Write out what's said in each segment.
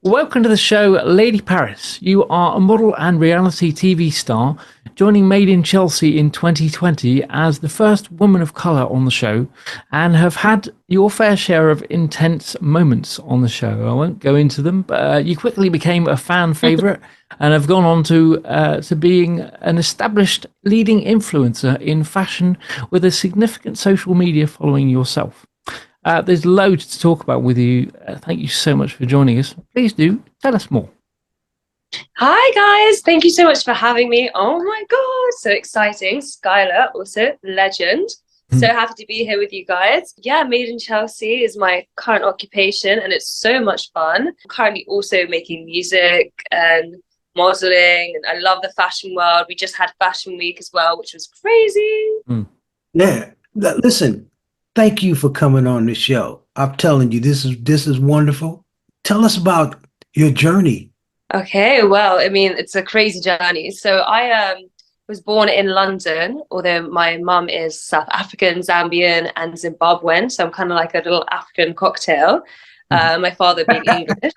Welcome to the show, Lady Paris. You are a model and reality TV star, joining Made in Chelsea in 2020 as the first woman of colour on the show, and have had your fair share of intense moments on the show. I won't go into them, but you quickly became a fan favourite and have gone on to being an established leading influencer in fashion with a significant social media following yourself. There's loads to talk about with you. Thank you so much for joining us. Please do tell us more. Hi guys, thank you so much for having me. Oh my god, so exciting. Skyler, also legend. So happy to be here with you guys. Yeah, Made in Chelsea is my current occupation and it's so much fun. I'm currently also making music and modeling, and I love the fashion world. We just had Fashion Week as well, which was crazy. Yeah, listen, thank you for coming on the show. I'm telling you, this is wonderful. Tell us about your journey. Okay, well, I mean, it's a crazy journey. So I was born in London, although my mum is South African, Zambian, and Zimbabwean. So I'm kind of like a little African cocktail. My father being English.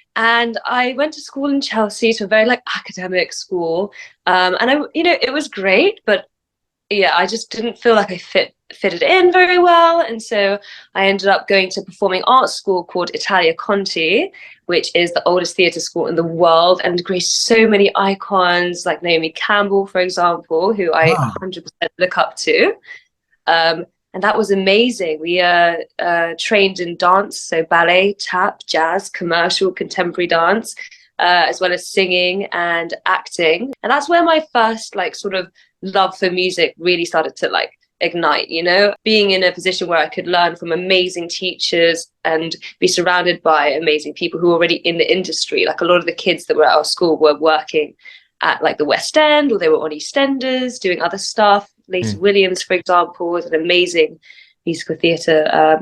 And I went to school in Chelsea, to a very like academic school. And it was great, but yeah, I just didn't feel like I fitted in very well. And so I ended up going to a performing arts school called Italia Conti, which is the oldest theatre school in the world and graced so many icons like Naomi Campbell, for example, who I 100% look up to. And that was amazing. We trained in dance, so ballet, tap, jazz, commercial, contemporary dance, as well as singing and acting. And that's where my first like sort of love for music really started to like ignite, being in a position where I could learn from amazing teachers and be surrounded by amazing people who were already in the industry. Like a lot of the kids that were at our school were working at like the West End, or they were on EastEnders doing other stuff. Lacey Williams, for example, was an amazing musical theatre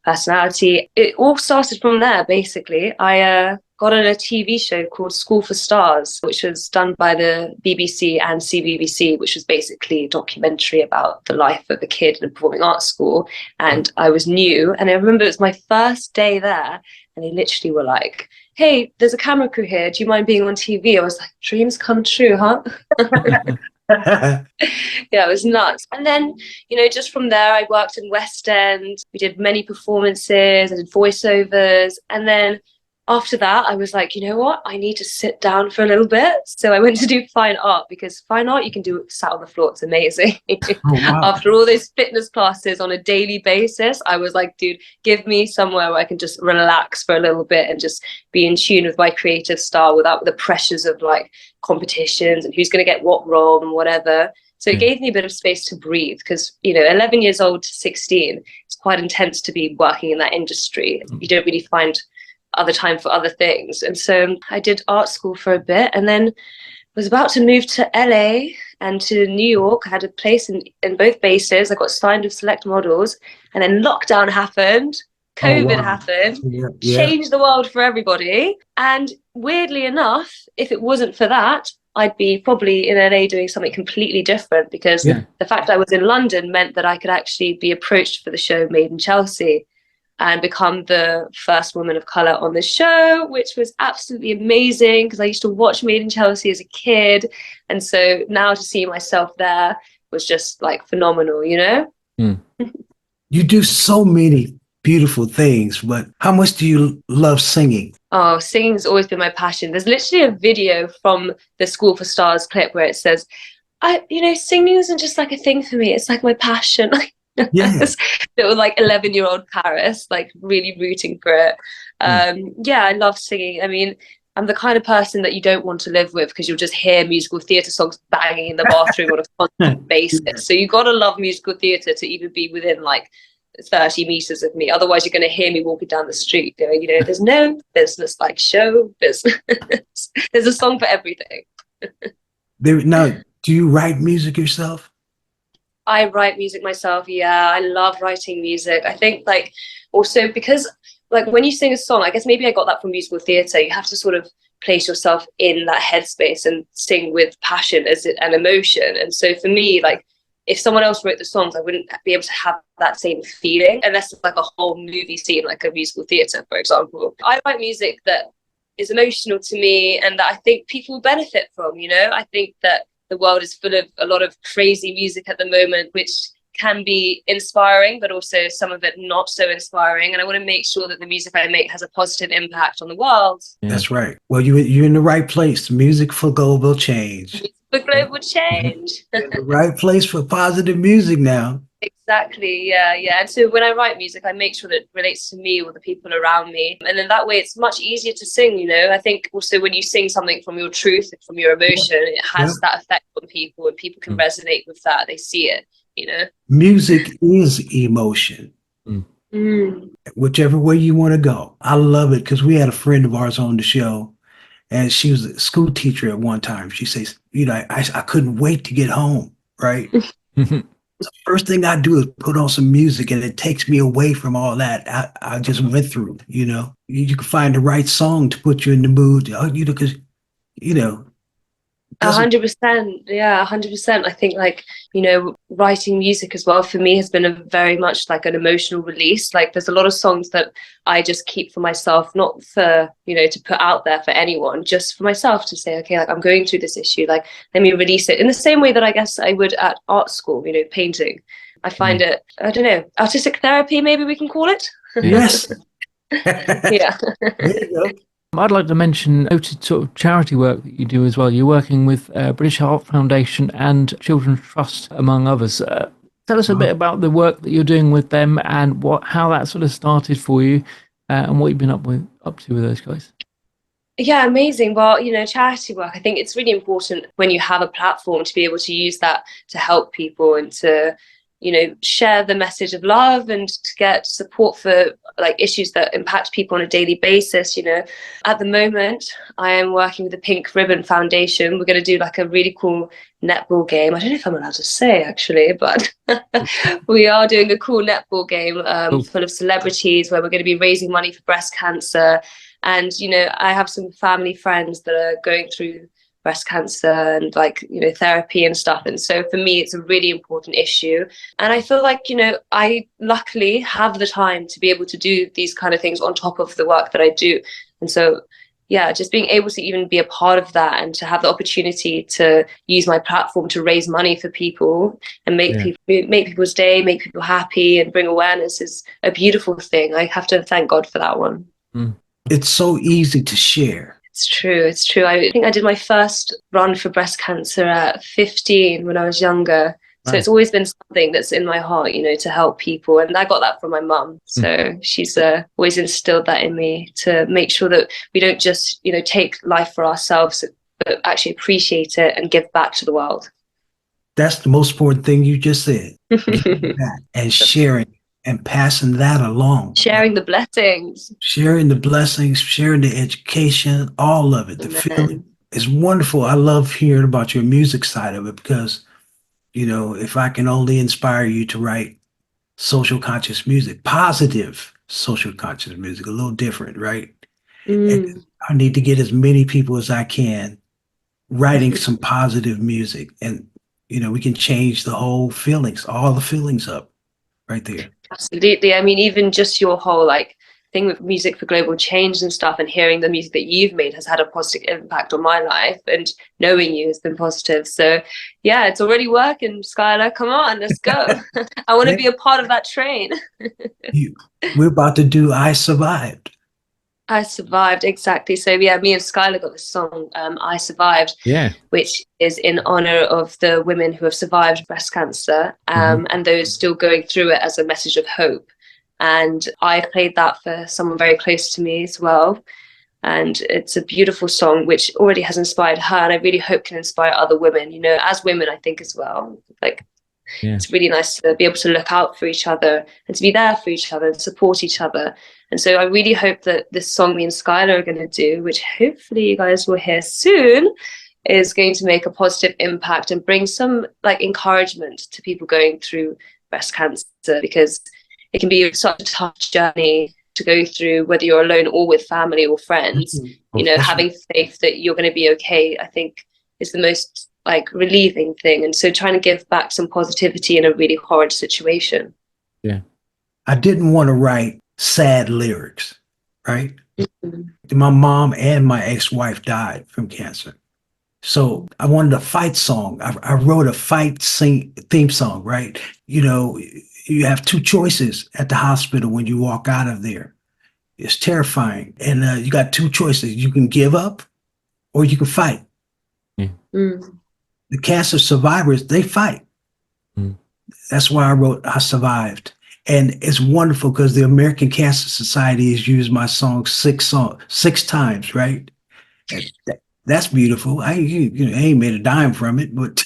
personality. It all started from there, basically. I got on a TV show called School for Stars, which was done by the BBC and CBBC, which was basically a documentary about the life of a kid in a performing arts school. And I was new, and I remember it was my first day there, and they literally were like, "Hey, there's a camera crew here. Do you mind being on TV?" I was like, dreams come true, huh? Yeah, it was nuts. And then, just from there, I worked in West End. We did many performances, I did voiceovers. And then after that, I was like, you know what? I need to sit down for a little bit. So I went to do fine art, because fine art, you can do it sat on the floor. It's amazing. Oh, wow. After all those fitness classes on a daily basis, I was like, dude, give me somewhere where I can just relax for a little bit and just be in tune with my creative style without the pressures of like competitions and who's going to get what role and whatever. So it gave me a bit of space to breathe, because, 11 years old to 16, it's quite intense to be working in that industry. You don't really find other time for other things. And so I did art school for a bit, and then was about to move to LA and to New York. I had a place in both bases. I got signed with Select Models, and then lockdown happened. COVID happened, changed the world for everybody. And weirdly enough, if it wasn't for that, I'd be probably in LA doing something completely different, because the fact I was in London meant that I could actually be approached for the show Made in Chelsea and become the first woman of colour on the show, which was absolutely amazing, because I used to watch Made in Chelsea as a kid. And so now to see myself there was just like phenomenal, You do so many beautiful things, but how much do you love singing? Oh, singing's always been my passion. There's literally a video from the School for Stars clip where it says, singing isn't just like a thing for me, it's like my passion. Yes. It was like 11-year-old Paris, like really rooting for it. Yeah, I love singing. I mean, I'm the kind of person that you don't want to live with, because you'll just hear musical theatre songs banging in the bathroom on a constant basis. So you got to love musical theatre to even be within like 30 meters of me. Otherwise, you're going to hear me walking down the street going, there's no business like show business. There's a song for everything. Now, do you write music yourself? I write music myself. Yeah, I love writing music. I think like also because like when you sing a song, I guess maybe I got that from musical theatre. You have to sort of place yourself in that headspace and sing with passion and emotion. And so for me, like if someone else wrote the songs, I wouldn't be able to have that same feeling unless it's like a whole movie scene, like a musical theatre, for example. I write music that is emotional to me and that I think people will benefit from, you know? I think that the world is full of a lot of crazy music at the moment, which can be inspiring, but also some of it not so inspiring. And I want to make sure that the music I make has a positive impact on the world. Yeah. That's right. Well, you're in the right place. Music for global change. For global change. In the right place for positive music now. Exactly. Yeah. And so when I write music, I make sure that it relates to me or the people around me. And then that way it's much easier to sing, you know. I think also when you sing something from your truth, from your emotion, it has that effect on people and people can resonate with that. They see it, you know. Music is emotion. Whichever way you want to go. I love it because we had a friend of ours on the show and she was a school teacher at one time. She says, you know, I couldn't wait to get home, right? The first thing I do is put on some music and it takes me away from all that I just went through, you know. You can find the right song to put you in the mood, you know, because, you know. 100%. Yeah, 100%. I think like, you know, writing music as well for me has been a very much like an emotional release. Like there's a lot of songs that I just keep for myself, not for, you know, to put out there for anyone, just for myself to say, okay, like I'm going through this issue, like let me release it in the same way that I guess I would at art school, you know, painting. I find it, I don't know, artistic therapy, maybe we can call it. Yes. Yeah. There you go. I'd like to mention noted sort of charity work that you do as well. You're working with British Heart Foundation and Children's Trust, among others. Tell us a bit about the work that you're doing with them and how that sort of started for you and what you've been up to with those guys. Yeah, amazing. Well, you know, charity work, I think it's really important when you have a platform to be able to use that to help people and to, you know, share the message of love and to get support for like issues that impact people on a daily basis. You know, at the moment, I am working with the Pink Ribbon Foundation. We're going to do like a really cool netball game. I don't know if I'm allowed to say actually, but we are doing a cool netball game full of celebrities where we're going to be raising money for breast cancer. And, you know, I have some family friends that are going through breast cancer and like, you know, therapy and stuff. And so for me, it's a really important issue. And I feel like, you know, I luckily have the time to be able to do these kind of things on top of the work that I do. And so, yeah, just being able to even be a part of that and to have the opportunity to use my platform to raise money for people and make people's day, make people happy and bring awareness is a beautiful thing. I have to thank God for that one. It's so easy to share. It's true. It's true. I think I did my first run for breast cancer at 15 when I was younger. So it's always been something that's in my heart, you know, to help people. And I got that from my mum. So she's always instilled that in me to make sure that we don't just, you know, take life for ourselves, but actually appreciate it and give back to the world. That's the most important thing you just said. Giving back and sharing and passing that along. Sharing the blessings. Sharing the blessings, sharing the education, all of it. The feeling is wonderful. I love hearing about your music side of it because, you know, if I can only inspire you to write social conscious music, positive social conscious music, a little different, right? And I need to get as many people as I can writing some positive music. And, you know, we can change the whole feelings, all the feelings up right there. Absolutely. I mean, even just your whole like thing with music for global change and stuff and hearing the music that you've made has had a positive impact on my life and knowing you has been positive. So yeah, it's already working. Skyler, come on, let's go. I want to be a part of that train. We're about to do I Survived. I Survived, exactly. So yeah, me and Skyler got this song, I Survived, which is in honor of the women who have survived breast cancer and those still going through it as a message of hope. And I played that for someone very close to me as well. And it's a beautiful song, which already has inspired her. And I really hope can inspire other women, you know, as women, I think as well. Like, it's really nice to be able to look out for each other and to be there for each other and support each other. And so I really hope that this song me and Skyler are going to do, which hopefully you guys will hear soon, is going to make a positive impact and bring some like encouragement to people going through breast cancer, because it can be such a tough journey to go through, whether you're alone or with family or friends. You know, having faith that you're going to be okay, I think is the most like relieving thing. And so trying to give back some positivity in a really horrid situation. Yeah. I didn't want to write sad lyrics, right? Mm-hmm. My mom and my ex-wife died from cancer. So I wanted a fight song. I wrote a theme song, right? You know, you have two choices at the hospital when you walk out of there. It's terrifying. And you got two choices. You can give up or you can fight. Yeah. Mm. The cancer survivors, they fight. Mm. That's why I wrote I Survived. And it's wonderful because the American Cancer Society has used my song six times, right? And that's beautiful. I ain't made a dime from it, but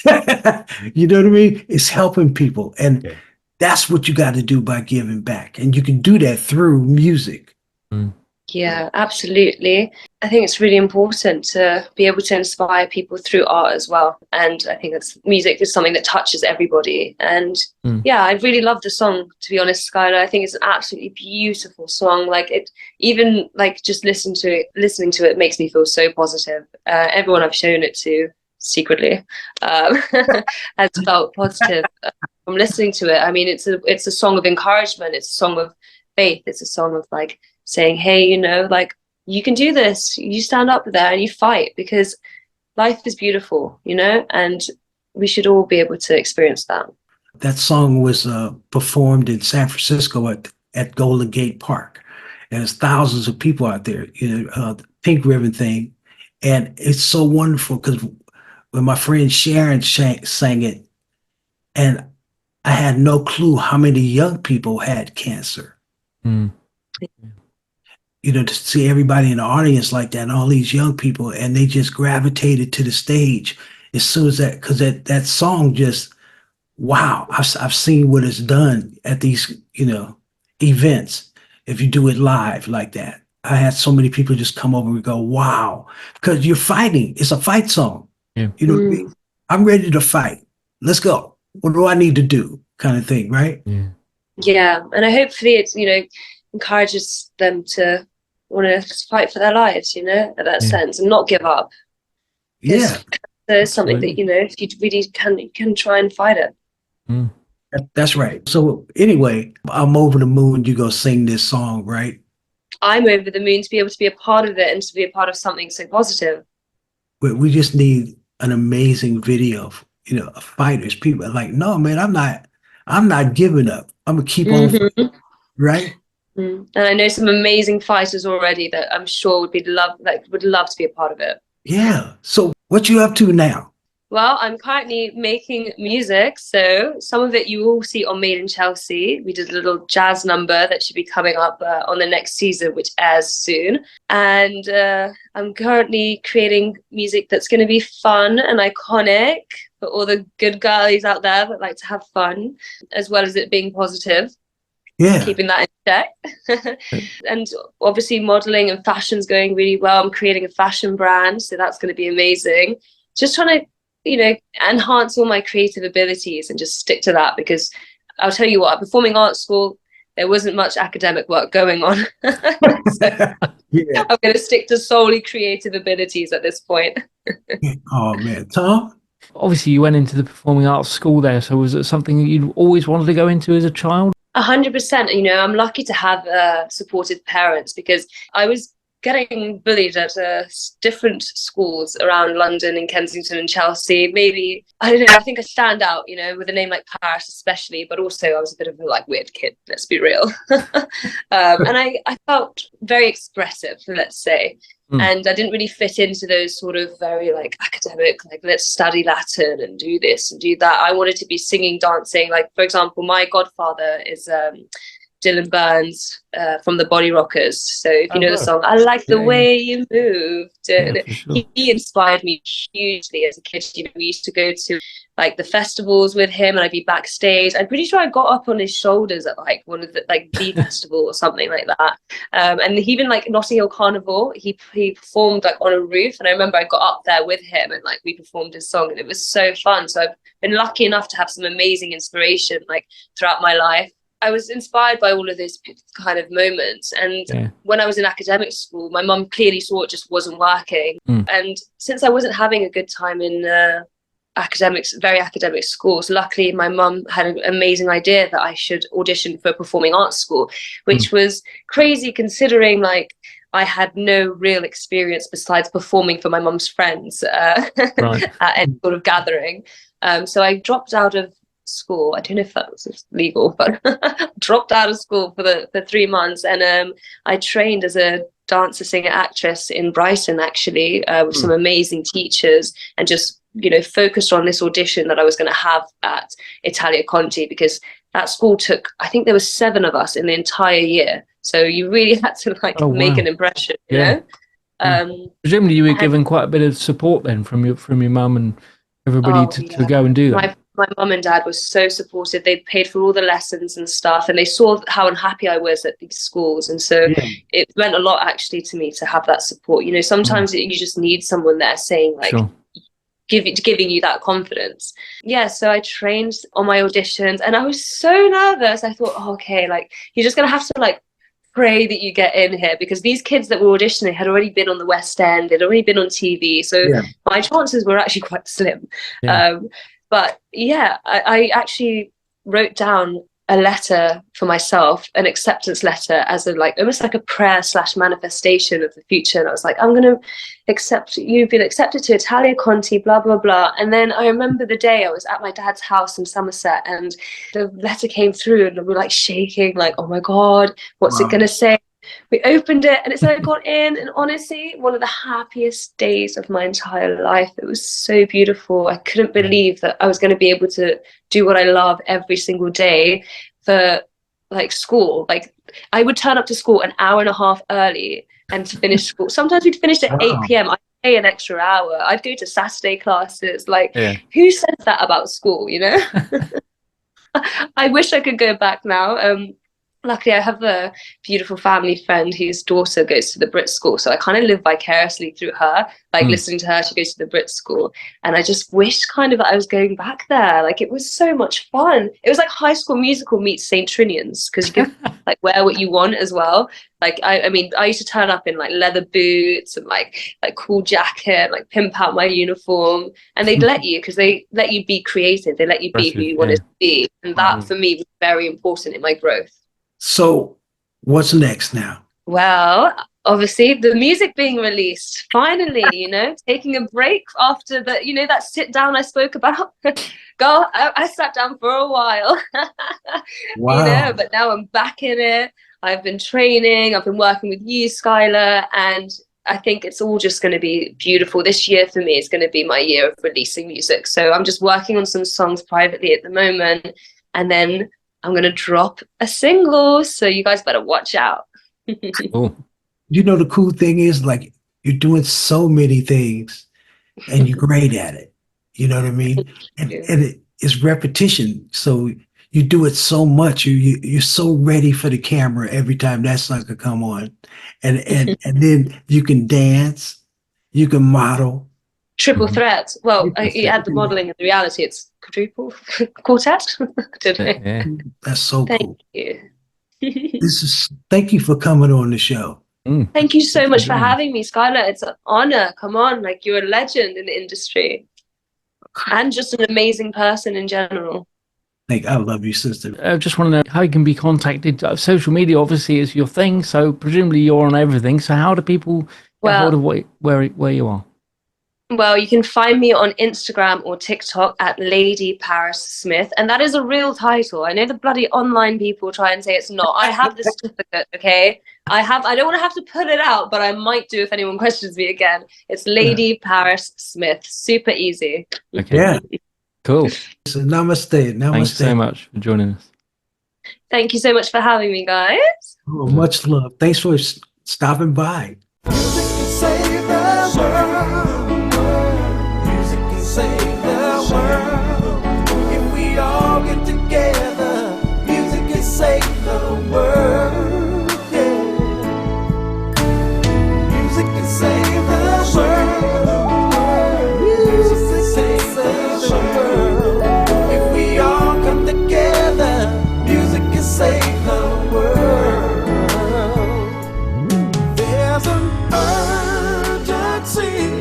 you know what I mean? It's helping people. And that's what you got to do by giving back. And you can do that through music. Mm. Yeah, absolutely. I think it's really important to be able to inspire people through art as well. And I think music is something that touches everybody. And yeah, I really love the song, to be honest, Skyler. I think it's an absolutely beautiful song. Like it, even like just listening to it makes me feel so positive. Everyone I've shown it to secretly has felt positive from listening to it. I mean, it's a song of encouragement. It's a song of faith. It's a song of like saying, hey, you know, like you can do this. You stand up there and you fight, because life is beautiful, you know, and we should all be able to experience that. That song was performed in San Francisco at Golden Gate Park. And there's thousands of people out there, you know, the Pink Ribbon thing. And it's so wonderful because when my friend Sharon sang it, and I had no clue how many young people had cancer. Mm. You know, to see everybody in the audience like that and all these young people, and they just gravitated to the stage as soon as that, because that song just, wow, I've seen what it's done at these, you know, events. If you do it live like that, I had so many people just come over and go, wow, because you're fighting. It's a fight song. Yeah. You know what I mean? I'm ready to fight. Let's go. What do I need to do? Kind of thing, right? Yeah. Yeah. And hopefully it's, you know, encourages them to want to fight for their lives, you know, in that sense, and not give up. Yeah. There's something that, you know, if you really can try and fight it. Mm. That's right. So anyway, I'm over the moon. You go sing this song, right? I'm over the moon to be able to be a part of it and to be a part of something so positive. We just need an amazing video of, you know, of fighters. People are like, no, man, I'm not giving up. I'm gonna keep on fighting, right? And I know some amazing fighters already that I'm sure would love to be a part of it. Yeah. So what you up to now? Well, I'm currently making music, so some of it you will see on Made in Chelsea. We did a little jazz number that should be coming up on the next season, which airs soon. And I'm currently creating music that's going to be fun and iconic for all the good girlies out there that like to have fun, as well as it being positive. Yeah. Keeping that in check. And obviously modeling and fashion's going really well. I'm creating a fashion brand, so that's going to be amazing. Just trying to, you know, enhance all my creative abilities and just stick to that, because I'll tell you what, at performing arts school, there wasn't much academic work going on. So Yeah. I'm going to stick to solely creative abilities at this point. Oh man, Tom? Obviously, you went into the performing arts school there, so was it something that you'd always wanted to go into as a child? 100%. You know, I'm lucky to have supportive parents, because I was getting bullied at different schools around London and Kensington and Chelsea. Maybe, I don't know, I think I stand out, you know, with a name like Paris especially, but also I was a bit of a like weird kid, let's be real. And I felt very expressive, let's say. And I didn't really fit into those sort of very like academic, like let's study Latin and do this and do that. I wanted to be singing, dancing. Like, for example, my godfather is Dylan Burns from the Body Rockers. So if you know the song, I like the way you move. Yeah, sure. He inspired me hugely as a kid. You know, we used to go to like the festivals with him, and I'd be backstage. I'm pretty sure I got up on his shoulders at like one of the like the festival or something like that. And even like Notting Hill Carnival, he performed like on a roof, and I remember I got up there with him and like we performed his song, and it was so fun. So I've been lucky enough to have some amazing inspiration like throughout my life. I was inspired by all of those kind of moments. And when I was in academic school, my mum clearly saw it just wasn't working. And since I wasn't having a good time in very academic schools. Luckily, my mum had an amazing idea that I should audition for a performing arts school, which was crazy considering like I had no real experience besides performing for my mum's friends Right. at any sort of gathering. So I dropped out of school. I don't know if that was legal, but dropped out of school for 3 months, and I trained as a dancer, singer, actress in Brighton, actually, with some amazing teachers, and just focused on this audition that I was going to have at Italia Conti, because that school took, I think there were 7 of us in the entire year. So you really had to make an impression, you know? Presumably you were given quite a bit of support then from your mum and everybody to go and do that. My mum and dad were so supportive. They paid for all the lessons and stuff, and they saw how unhappy I was at these schools. And so it meant a lot actually to me to have that support. Sometimes you just need someone there saying giving you that confidence. So I trained on my auditions, and I was so nervous. I thought, okay, you're just gonna have to pray that you get in here, because these kids that were auditioning had already been on the West End, they'd already been on TV, so my chances were actually quite slim. But I actually wrote down a letter for myself, an acceptance letter, as almost like a prayer / manifestation of the future. And I was like, I'm going to accept, you've been accepted to Italia Conti, blah, blah, blah. And then I remember the day I was at my dad's house in Somerset, and the letter came through, and we were shaking, oh my God, what's it going to say? We opened it, and it said I got in, and honestly, one of the happiest days of my entire life. It was so beautiful. I couldn't believe that I was going to be able to do what I love every single day for school. I would turn up to school an hour and a half early and to finish school. Sometimes we'd finish at 8 p.m. I'd pay an extra hour. I'd go to Saturday classes. Who says that about school, I wish I could go back now. Luckily, I have a beautiful family friend whose daughter goes to the Brit school. So I kind of live vicariously through her, listening to her. She goes to the Brit school. And I just wished that I was going back there. It was so much fun. It was like High School Musical meets St. Trinian's, because you can wear what you want as well. I used to turn up in leather boots and cool jacket, pimp out my uniform. And they'd let you, because they let you be creative. They let you be who you wanted to be. And that for me was very important in my growth. So what's next now? Well, obviously the music being released, finally, taking a break after that sit down I spoke about. Girl, I sat down for a while. Wow. But now I'm back in it. I've been training, I've been working with you, Skyler, and I think it's all just going to be beautiful. This year for me is going to be my year of releasing music. So I'm just working on some songs privately at the moment, and then I'm going to drop a single, so you guys better watch out. Cool. The cool thing is you're doing so many things and you're great at it. You know what I mean? And it's repetition. So you do it so much. You're so ready for the camera every time that sucker come on. And then you can dance, you can model. Triple threat. Well, you add the modeling and the reality, it's quadruple quartet. That's so cool. Thank you. Thank you for coming on the show. Thank you so much for having me, Skyler. It's an honor. Come on, you're a legend in the industry, and just an amazing person in general. I love you, sister. I just want to know how you can be contacted. Social media obviously is your thing, so presumably you're on everything. So how do people get hold of where you are? Well, you can find me on Instagram or TikTok at Lady Paris Smith, and that is a real title. I know the bloody online people try and say it's not. I have the certificate, okay? I don't want to have to put it out, but I might do if anyone questions me again. It's Lady Paris Smith. Super easy. Okay. Yeah. Cool. So namaste. Thanks so much for joining us. Thank you so much for having me, guys. Oh, much love. Thanks for stopping by. Save the world. If we all get together, music can save the world. Yeah. Music can save the world. Music can save the world. If we all come together, music can save the world. There's an urgency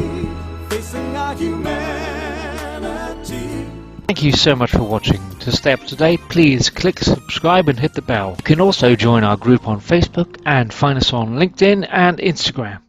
Thank you so much for watching. To stay up to date, please click subscribe and hit the bell. You can also join our group on Facebook and find us on LinkedIn and Instagram.